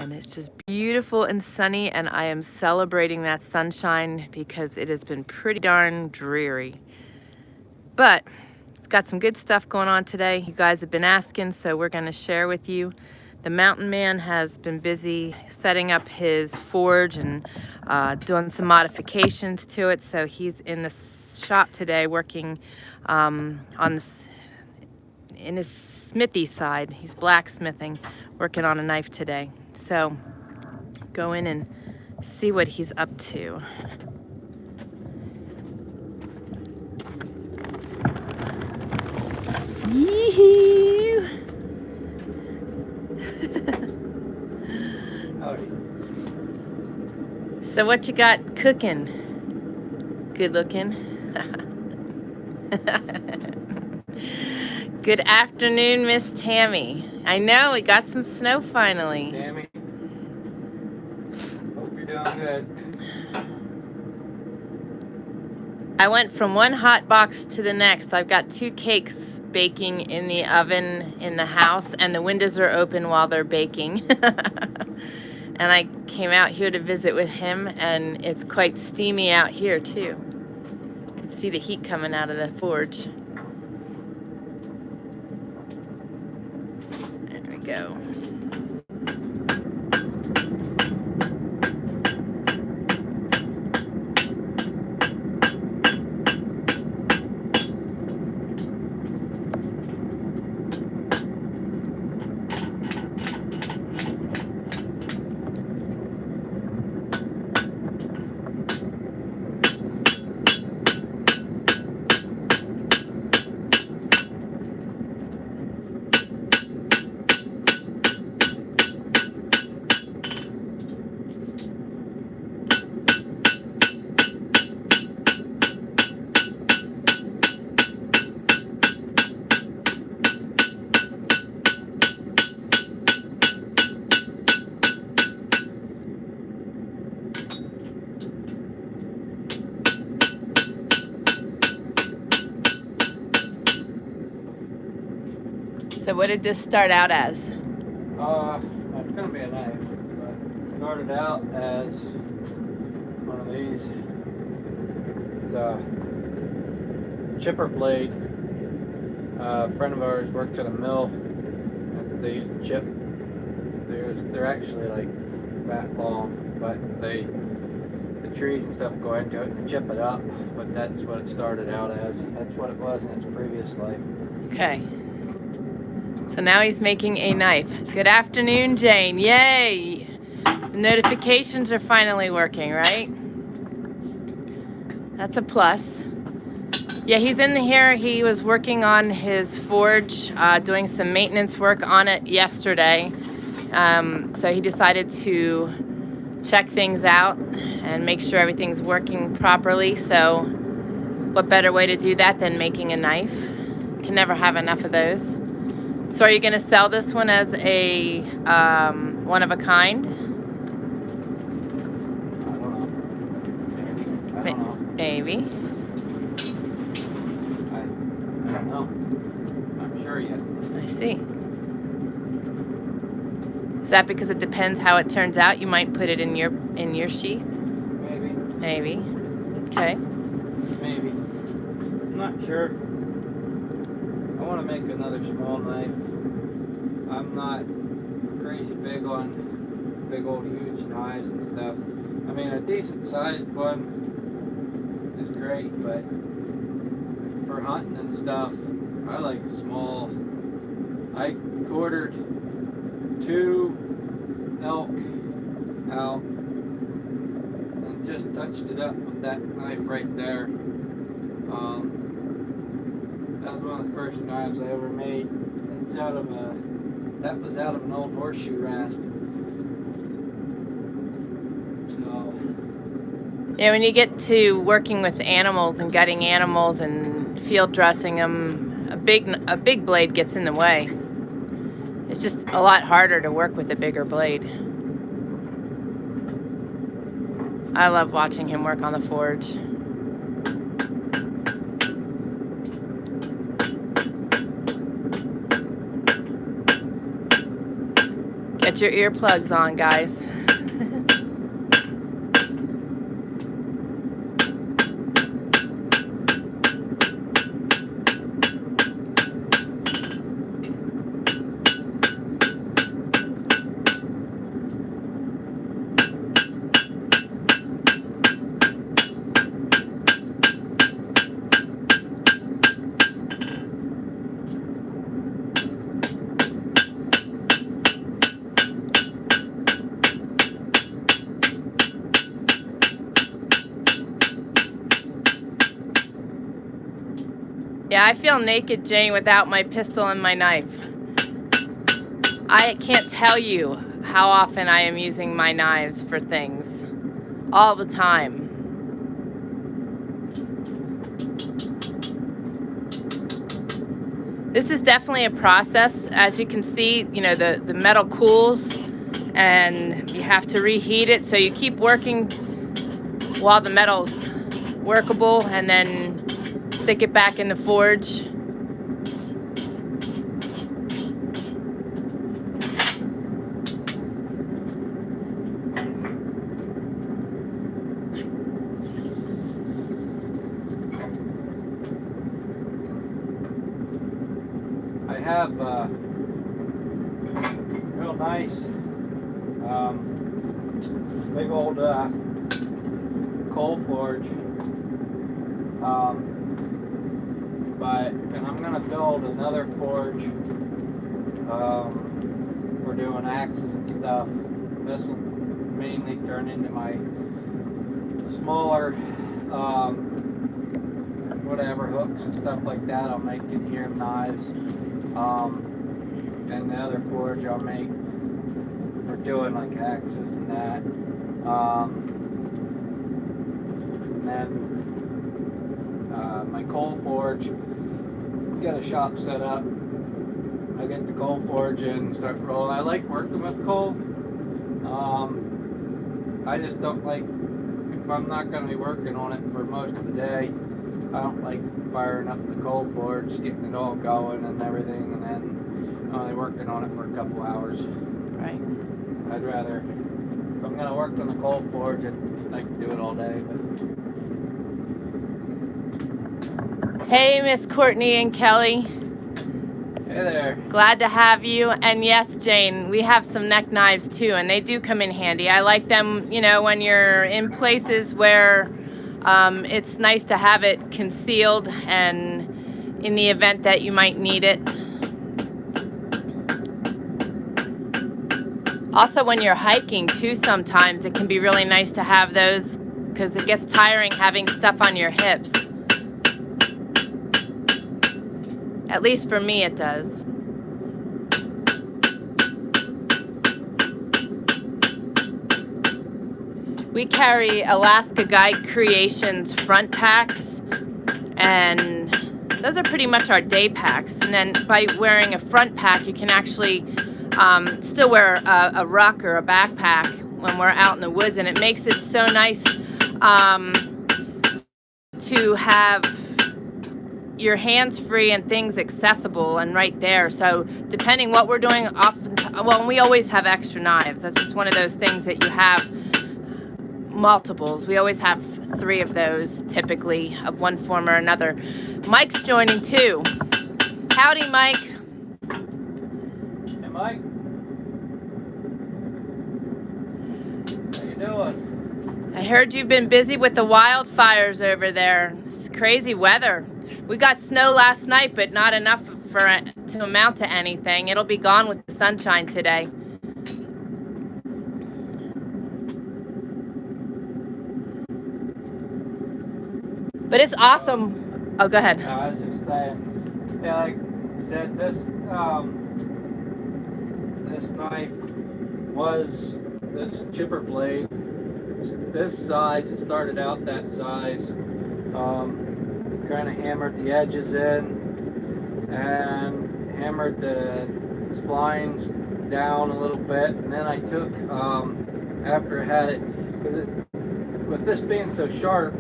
And it's just beautiful and sunny, and I am celebrating that sunshine because it has been pretty darn dreary. But I've got some good stuff going on today. You guys have been asking, so we're going to share with you. The mountain man has been busy setting up his forge and doing some modifications to it. So he's in the shop today working on this, in his smithy side. He's blacksmithing, working on a knife today. So go in and see what he's up to. Yee-hoo! So what you got cooking? Good looking. Good afternoon, Miss Tammy. I know, we got some snow finally. Tammy, hope you're doing good. I went from one hot box to the next. I've got 2 cakes baking in the oven in the house, and the windows are open while they're baking. And I came out here to visit with him, and it's quite steamy out here too. You can see the heat coming out of the forge. There we go. So what did this start out as? It's gonna be a knife, but it started out as one of these. It's a chipper blade. A friend of ours worked at a mill. They use the chip. They're actually like that long, but the trees and stuff go into it and chip it up. But that's what it started out as. That's what it was in its previous life. Okay. So now he's making a knife. Good afternoon, Jayne. Yay! The notifications are finally working, right? That's a plus. Yeah, he's in here. He was working on his forge, doing some maintenance work on it yesterday. So he decided to check things out and make sure everything's working properly. So what better way to do that than making a knife? Can never have enough of those. So are you going to sell this one as a one of a kind? I don't know. Maybe. I don't know. Not sure yet. I see. Is that because it depends how it turns out? You might put it in your sheath? Maybe. Maybe. Okay. Maybe. I'm not sure. I want to make another small knife. I'm not crazy big on big old huge knives and stuff. I mean, a decent sized one is great, but for hunting and stuff, I like small. I quartered 2 elk out and just touched it up with that knife right there. That was one of the first knives I ever made. It's out of that was out of an old horseshoe rasp. So Yeah, when you get to working with animals and gutting animals and field dressing them, a big blade gets in the way. It's just a lot harder to work with a bigger blade. I love watching him work on the forge. Get your earplugs on, guys. Yeah, I feel naked, Jayne, without my pistol and my knife. I can't tell you how often I am using my knives for things. All the time. This is definitely a process. As you can see, you know, the metal cools and you have to reheat it. So you keep working while the metal's workable and then stick it back in the forge. I have real nice big old coal forge, and I'm gonna build another forge for doing axes and stuff. This will mainly turn into my smaller whatever hooks and stuff like that. I'll make in here, knives, and the other forge I'll make for doing like axes and that. And then my coal forge, get a shop set up. I get the coal forge in and start rolling. I like working with coal. I just don't like, if I'm not going to be working on it for most of the day, I don't like firing up the coal forge, getting it all going and everything, and then only working on it for a couple hours. Right. I'd rather, if I'm going to work on the coal forge, I'd like to do it all day. But Hey, Miss Cortney and Kelly. hey there. Glad to have you. And yes, Jayne, we have some neck knives too, and they do come in handy. I like them, you know, when you're in places where it's nice to have it concealed and in the event that you might need it. Also, when you're hiking too, sometimes it can be really nice to have those because it gets tiring having stuff on your hips. At least for me, it does. We carry Alaska Guide Creations front packs, and those are pretty much our day packs. And then by wearing a front pack, you can actually still wear a ruck or a backpack when we're out in the woods, and it makes it so nice to have your hands free and things accessible and right there. So depending what we're doing, well, we always have extra knives. That's just one of those things that you have multiples. We always have 3 of those typically of one form or another. Mike's joining too. Howdy, Mike. Hey, Mike. How you doing? I heard you've been busy with the wildfires over there. It's crazy weather. We got snow last night, but not enough for it to amount to anything. It'll be gone with the sunshine today. But it's awesome. Oh, go ahead. I was just saying, yeah, like I said, this knife was this chipper blade. This size, it started out that size. Kind of hammered the edges in and hammered the splines down a little bit, and then I took after I had it, because with this being so sharp,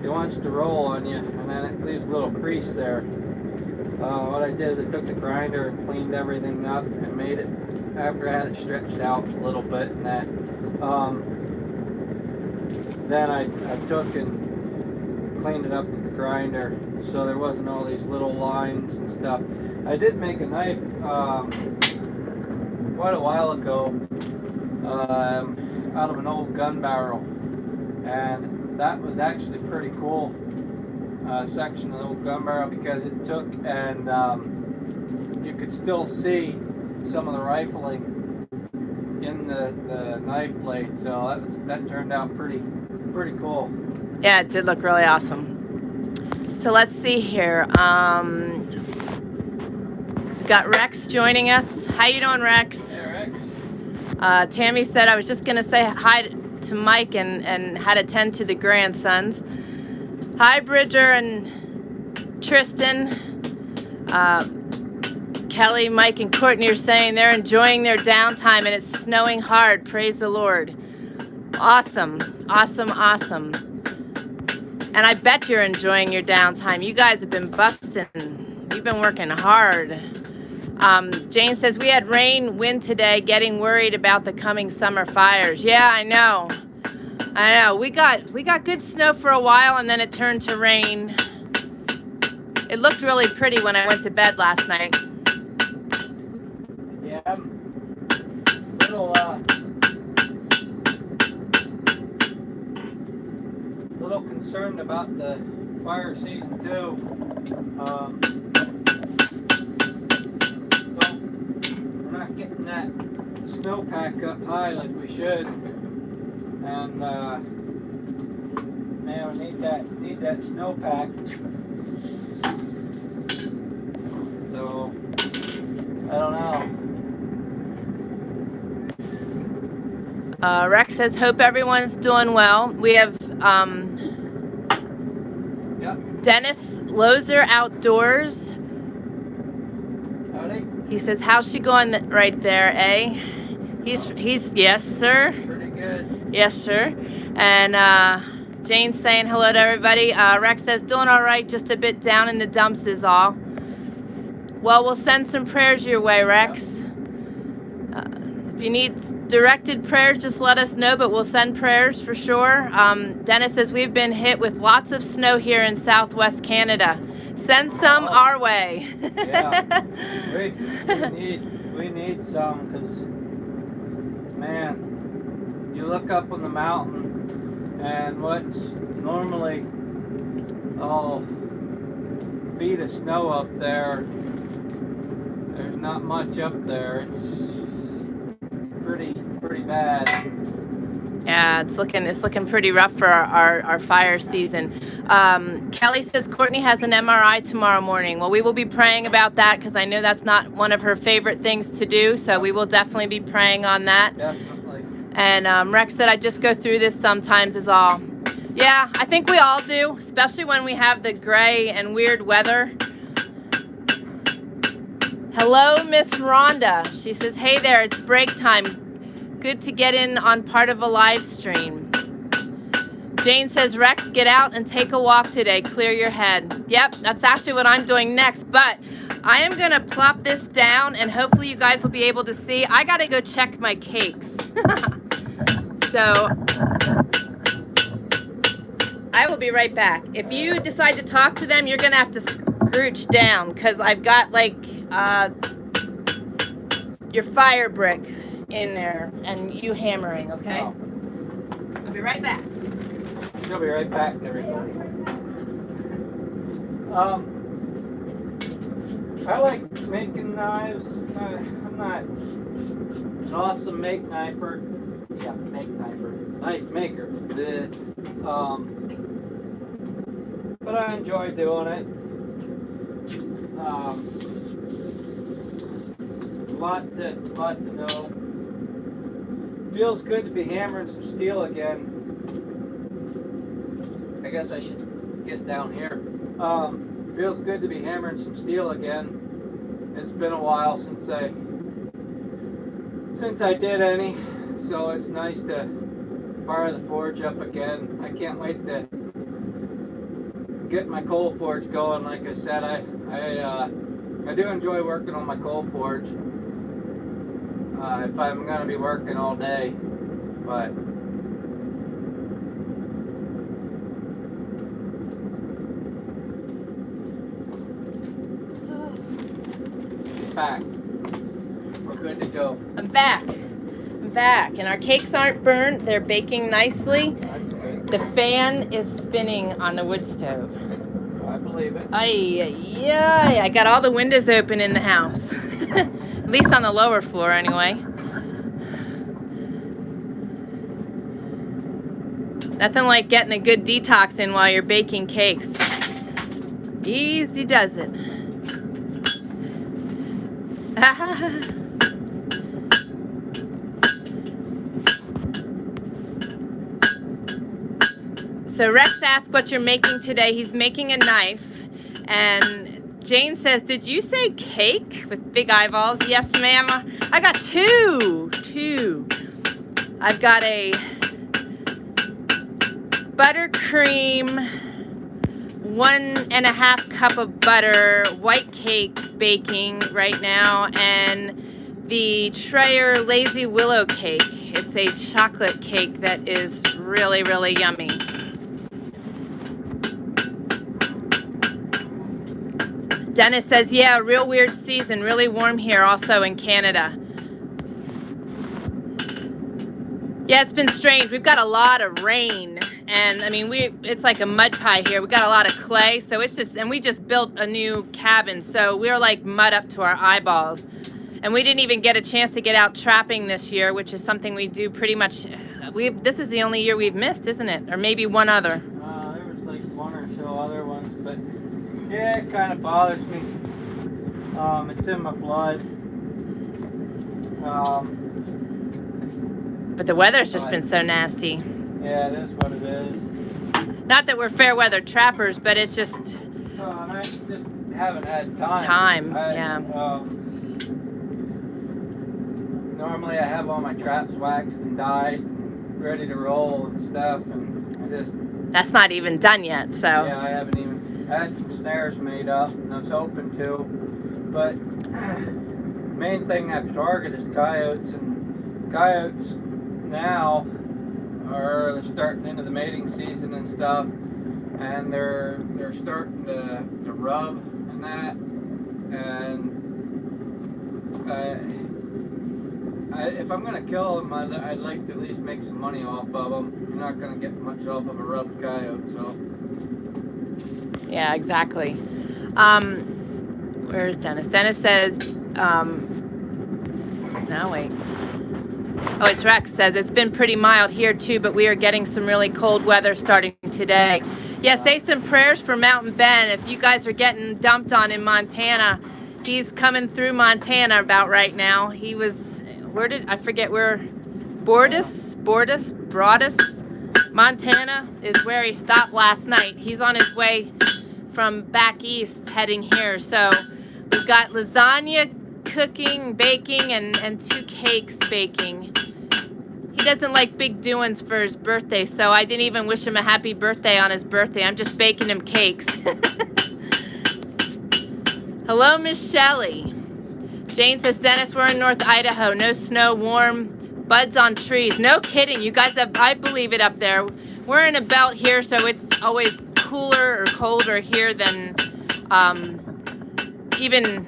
it wants to roll on you, and then it leaves a little crease there. What I did is I took the grinder and cleaned everything up and made it after I had it stretched out a little bit and that. Then I took and cleaned it up with the grinder so there wasn't all these little lines and stuff. I did make a knife quite a while ago out of an old gun barrel, and that was actually pretty cool section of the old gun barrel because it took and you could still see some of the rifling in the knife blade, so that turned out pretty cool. Yeah, it did look really awesome. So let's see here. We've got Rex joining us. How you doing, Rex? Hey, Rex. Tammy said I was just gonna say hi to Mike and how to tend to the grandsons. Hi, Bridger and Tristan. Kelly, Mike, and Cortney are saying they're enjoying their downtime and it's snowing hard. Praise the Lord. Awesome, awesome, awesome. And I bet you're enjoying your downtime. You guys have been busting. You've been working hard. Jayne says, we had rain, wind today, getting worried about the coming summer fires. Yeah, I know. We got good snow for a while and then it turned to rain. It looked really pretty when I went to bed last night. Yeah, I'm little concerned about the fire season too. We're not getting that snowpack up high like we should, and man, we need that snowpack. So I don't know. Rex says, hope everyone's doing well. We have Dennis Lozer Outdoors. Howdy. He says, how's she going right there, eh? He's yes, sir. Pretty good. Yes, sir. And Jayne's saying hello to everybody. Rex says, doing all right, just a bit down in the dumps is all. Well, we'll send some prayers your way, Rex. If you need directed prayers, just let us know, but we'll send prayers for sure. Dennis says, we've been hit with lots of snow here in Southwest Canada. Send some our way. Yeah, we need some, because, man, you look up on the mountain, and what's normally, feet of snow up there, there's not much up there. It's pretty bad. Yeah, it's looking pretty rough for our fire season. Kelly says Cortney has an MRI tomorrow morning. Well, we will be praying about that because I know that's not one of her favorite things to do. So we will definitely be praying on that. Definitely. And Rex said I just go through this sometimes is all. Yeah, I think we all do, especially when we have the gray and weird weather. Hello, Miss Rhonda. She says, hey there, it's break time. Good to get in on part of a live stream. Jayne says, Rex, get out and take a walk today. Clear your head. Yep, that's actually what I'm doing next. But I am going to plop this down, and hopefully you guys will be able to see. I got to go check my cakes. So I will be right back. If you decide to talk to them, you're going to have to scrooch down because I've got, like, your fire brick in there and you hammering, okay? Oh. I'll be right back. She'll be right back, everybody. I like making knives. I'm not an awesome knife maker. But I enjoy doing it. Lot to know. Feels good to be hammering some steel again. I guess I should get down here. Feels good to be hammering some steel again. It's been a while since I did any, so it's nice to fire the forge up again. I can't wait to get my coal forge going. Like I said, I do enjoy working on my coal forge. if I'm gonna be working all day, but back. We're good to go. I'm back. I'm back. And our cakes aren't burnt. They're baking nicely. The fan is spinning on the wood stove. I believe it. Yeah, I got all the windows open in the house. At least on the lower floor anyway. Nothing like getting a good detox in while you're baking cakes. Easy does it. So Rex asked what you're making today. He's making a knife. And Jayne says, did you say cake with big eyeballs? Yes, ma'am. I got two. I've got a buttercream, 1.5 cup of butter, white cake baking right now, and the Trayer Lazy Willow cake. It's a chocolate cake that is really, really yummy. Dennis says, yeah, real weird season, really warm here also in Canada. Yeah, it's been strange. We've got a lot of rain, and I mean, it's like a mud pie here. We got a lot of clay, so it's just, and we just built a new cabin, so we're like mud up to our eyeballs. And we didn't even get a chance to get out trapping this year, which is something we do pretty much. This is the only year we've missed, isn't it? Or maybe one other. There was like one or so other ones, but yeah, it kind of bothers me. It's in my blood. But the weather's just been so nasty. Yeah, it is what it is. Not that we're fair weather trappers, but it's just. And I just haven't had time. Yeah. Normally I have all my traps waxed and dyed, ready to roll and stuff, and I just. That's not even done yet, so. Yeah, I haven't even. I had some snares made up, and I was hoping to, but main thing I've targeted is coyotes, and coyotes now are starting into the mating season and stuff, and they're starting to rub and that, and if I'm gonna kill them, I'd like to at least make some money off of them. You're not gonna get much off of a rubbed coyote, so. Yeah, exactly. Where's Dennis? Dennis says, now wait. Oh, it's Rex says, it's been pretty mild here too, but we are getting some really cold weather starting today. Yeah, say some prayers for Mountain Ben. If you guys are getting dumped on in Montana, he's coming through Montana about right now. He was, I forget where, Broadus, Montana is where he stopped last night. He's on his way from back east heading here. So we've got lasagna cooking, baking, and 2 cakes baking. He doesn't like big doings for his birthday, so I didn't even wish him a happy birthday on his birthday. I'm just baking him cakes. Hello, Miss Shelley. Jayne says, Dennis, we're in North Idaho. No snow, warm, buds on trees. No kidding. You guys have, I believe it up there. We're in a belt here, so it's always cooler or colder here than even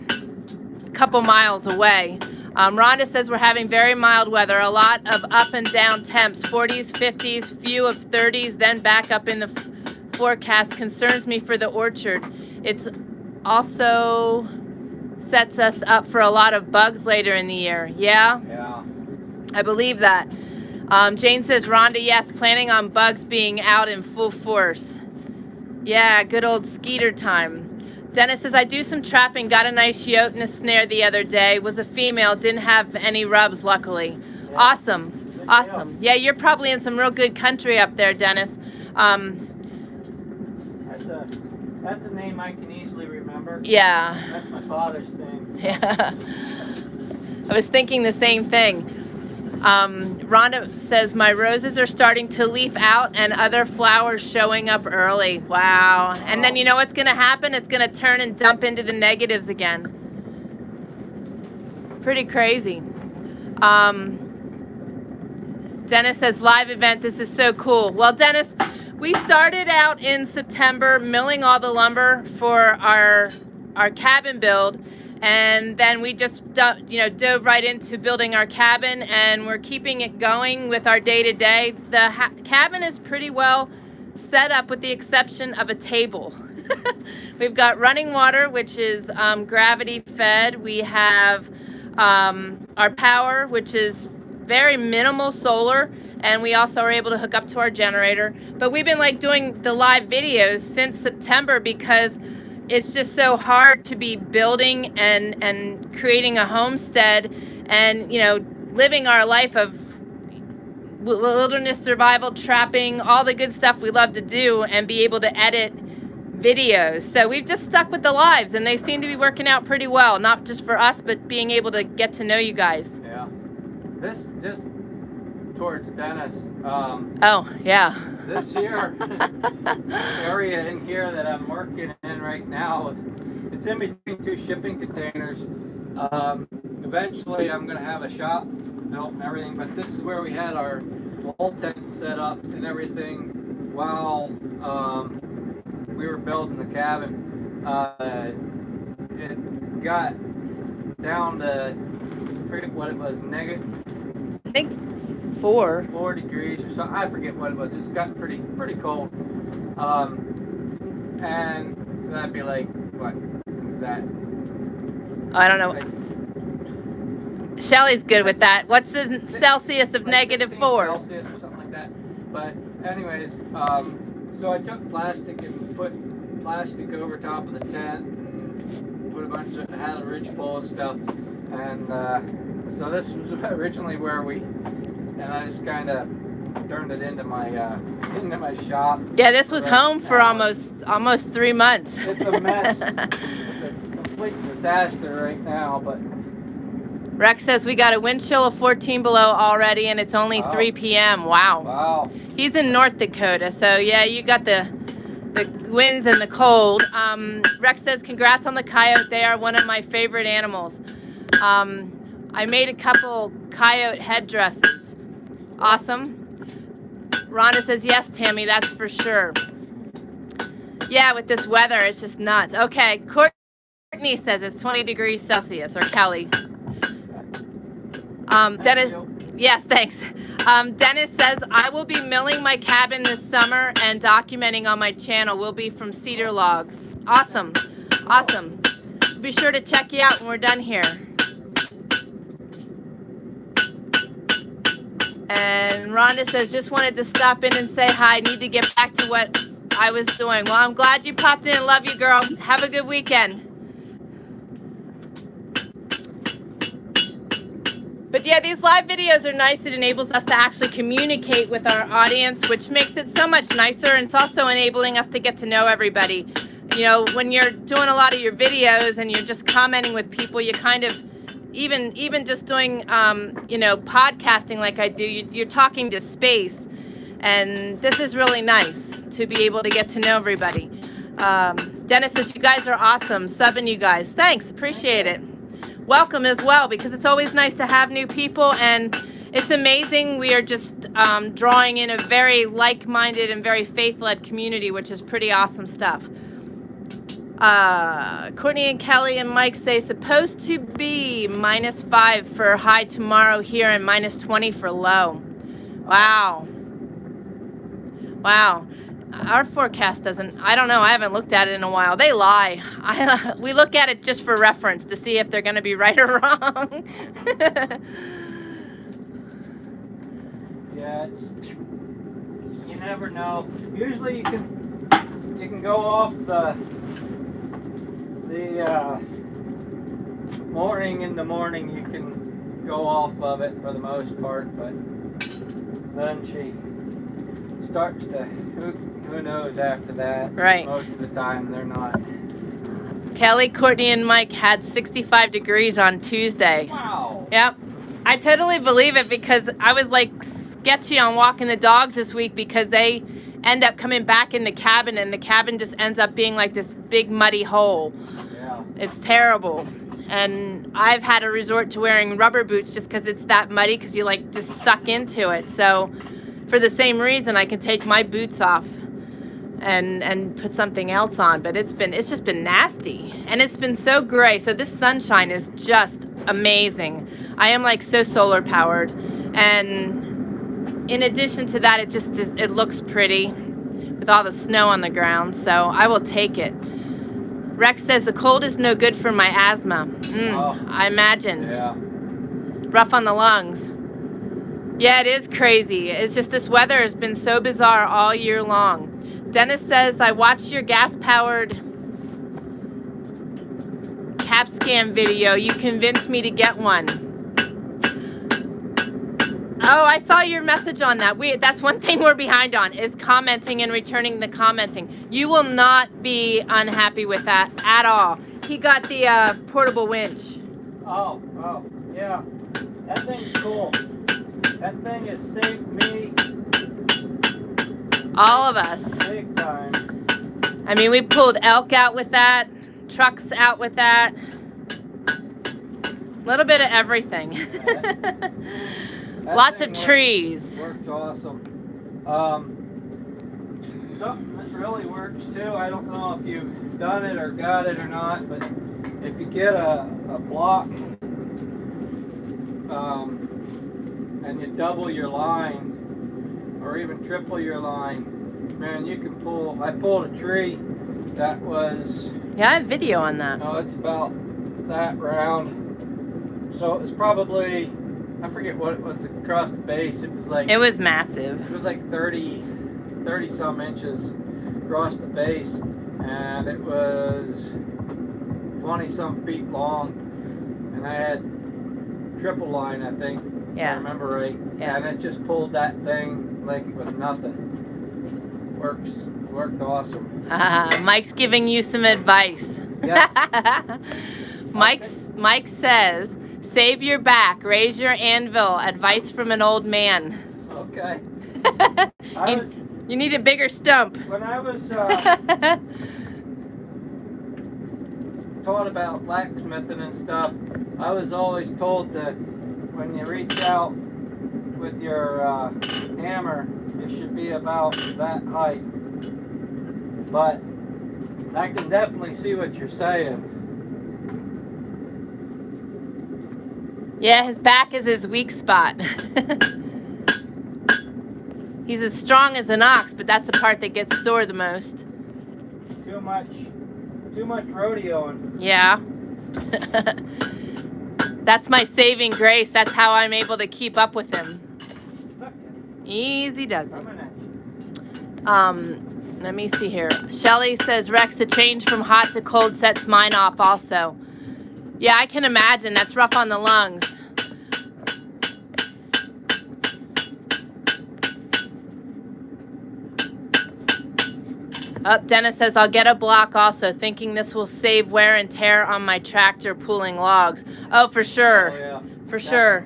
a couple miles away. Rhonda says we're having very mild weather, a lot of up and down temps, 40s, 50s, few of 30s, then back up in the forecast. Concerns me for the orchard. It's also sets us up for a lot of bugs later in the year. Yeah? Yeah. I believe that. Jayne says, Rhonda, yes, planning on bugs being out in full force. Yeah, good old skeeter time. Dennis says, I do some trapping, got a nice yote and a snare the other day. Was a female, didn't have any rubs, luckily. Yeah. Awesome. Awesome. Yeah, you're probably in some real good country up there, Dennis. That's a name I can easily remember. Yeah. That's my father's name. Yeah. I was thinking the same thing. Rhonda says, my roses are starting to leaf out and other flowers showing up early. Wow. And then you know what's going to happen? It's going to turn and dump into the negatives again. Pretty crazy. Dennis says, live event, this is so cool. Well, Dennis, we started out in September milling all the lumber for our cabin build, and then we just dove right into building our cabin, and we're keeping it going with our day-to-day. The cabin is pretty well set up with the exception of a table. We've got running water, which is gravity fed. We have our power, which is very minimal solar, and we also are able to hook up to our generator. But we've been like doing the live videos since September because it's just so hard to be building and creating a homestead and, you know, living our life of wilderness survival, trapping, all the good stuff we love to do, and be able to edit videos. So we've just stuck with the lives, and they seem to be working out pretty well, not just for us, but being able to get to know you guys. Yeah. This just towards Dennis. Oh, yeah. This here area in here that I'm working in right now, it's in between two shipping containers. Eventually I'm going to have a shop built and everything, but this is where we had our wall tent set up and everything while we were building the cabin. It got down to, I forget what it was, negative, I think 4 degrees or something. I forget what it was. It's got pretty cold. And so that'd be like, what is that? I don't know. Like, Shelly's good with that. What's the Celsius of like -4? Celsius or something like that. But anyways, so I took plastic and put plastic over top of the tent and put a bunch of, had a ridgepole and stuff. And so this was originally where and I just kind of turned it into my shop. Yeah, this was right home for now. almost 3 months. It's a mess. It's a complete disaster right now, but Rex says we got a wind chill of 14 below already, and it's only Wow. 3 p.m. Wow. wow. He's in North Dakota, so yeah, you got the winds and the cold. Rex says, congrats on the coyote. They are one of my favorite animals. I made a couple coyote headdresses. Awesome. Rhonda says, yes, Tammy, that's for sure. Yeah, with this weather, it's just nuts. Okay, Cortney says it's 20 degrees Celsius, or Kelly. Dennis, yes, thanks. Dennis says, I will be milling my cabin this summer and documenting on my channel. Will be from Cedar logs. Awesome. Awesome. Be sure to check you out when we're done here. And Rhonda says, just wanted to stop in and say hi. Need to get back to what I was doing. Well, I'm glad you popped in. Love you, girl. Have a good weekend. But yeah, these live videos are nice. It enables us to actually communicate with our audience, which makes it so much nicer. And it's also enabling us to get to know everybody. You know, when you're doing a lot of your videos and you're just commenting with people, you kind of, even just doing, you know, podcasting like I do, you're talking to space. And this is really nice to be able to get to know everybody. Dennis says, you guys are awesome. Subbing you guys. Thanks. Appreciate it. Welcome as well, because it's always nice to have new people, and it's amazing. We are just drawing in a very like-minded and very faith-led community, which is pretty awesome stuff. Courtney and Kelly and Mike say supposed to be -5 for high tomorrow here and -20 for low. Wow. Wow. Our forecast doesn't, I don't know, I haven't looked at it in a while. They lie. We look at it just for reference to see if they're going to be right or wrong. Yeah, you never know. Usually you can go off the morning in the morning. You can go off of it for the most part, but then she starts to, who knows after that. Right. Most of the time they're not. Kelly, Courtney, and Mike had 65 degrees on Tuesday. Wow. Yep. I totally believe it, because I was like sketchy on walking the dogs this week because they end up coming back in the cabin, and the cabin just ends up being like this big muddy hole. Yeah. It's terrible. And I've had to resort to wearing rubber boots just because it's that muddy, because you like just suck into it. So for the same reason, I can take my boots off and put something else on. But it's just been nasty, and it's been so gray. So this sunshine is just amazing. I am like so solar powered, and in addition to that, it looks pretty with all the snow on the ground. So I will take it. Rex says the cold is no good for my asthma. I imagine. Yeah. Rough on the lungs. Yeah, it is crazy. It's just this weather has been so bizarre all year long. Dennis says, I watched your gas-powered CAP scan video. You convinced me to get one. Oh, I saw your message on that. That's one thing we're behind on, is commenting and returning the commenting. You will not be unhappy with that at all. He got the portable winch. Oh, yeah. That thing's cool. That thing has saved me. All of us. Big time. I mean, we pulled elk out with that, trucks out with that. A little bit of everything. Lots of trees. Works awesome. Something that really works too, I don't know if you've done it or got it or not, but if you get a block and you double your line or even triple your line, man, you can pull. I pulled a tree that was... Yeah, I have video on that. Oh, it's about that round. So it was probably... I forget what it was across the base. It was like... It was massive. It was like 30 some inches across the base. And it was 20 some feet long. And I had triple line, I think. Yeah. If I remember right. Yeah. And it just pulled that thing like it was nothing. Worked awesome. Mike's giving you some advice. Yeah. Mike says... Save your back, raise your anvil. Advice from an old man. Okay. You need a bigger stump. When I was taught about blacksmithing and stuff, I was always told that when you reach out with your hammer, it should be about that height. But I can definitely see what you're saying. Yeah, his back is his weak spot. He's as strong as an ox, but that's the part that gets sore the most. Too much rodeoing. Yeah. That's my saving grace. That's how I'm able to keep up with him. Easy does it. Let me see here. Shelly says, Rex, a change from hot to cold sets mine off also. Yeah, I can imagine. That's rough on the lungs. Dennis says, I'll get a block also, thinking this will save wear and tear on my tractor pulling logs. Oh, for sure. Oh, yeah. For sure.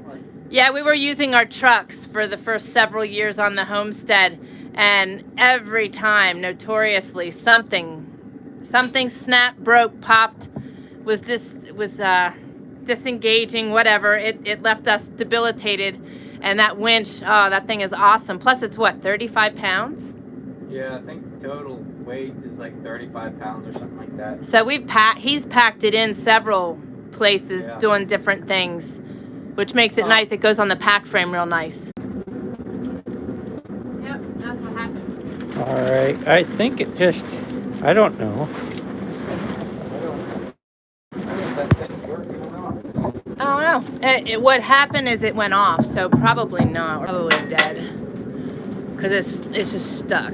Yeah, we were using our trucks for the first several years on the Homestead, and every time, notoriously, something snapped, broke, popped, was disengaging, whatever. It left us debilitated, and that winch, oh, that thing is awesome. Plus, it's what, 35 pounds? Yeah, I think the total weight is like 35 pounds or something like that. So he's packed it in several places, Yeah. doing different things, which makes it nice. It goes on the pack frame real nice. Yep, that's what happened. All right, I think it just, I don't know. I don't know. What happened is it went off, so probably not. Probably dead. Because it's just stuck.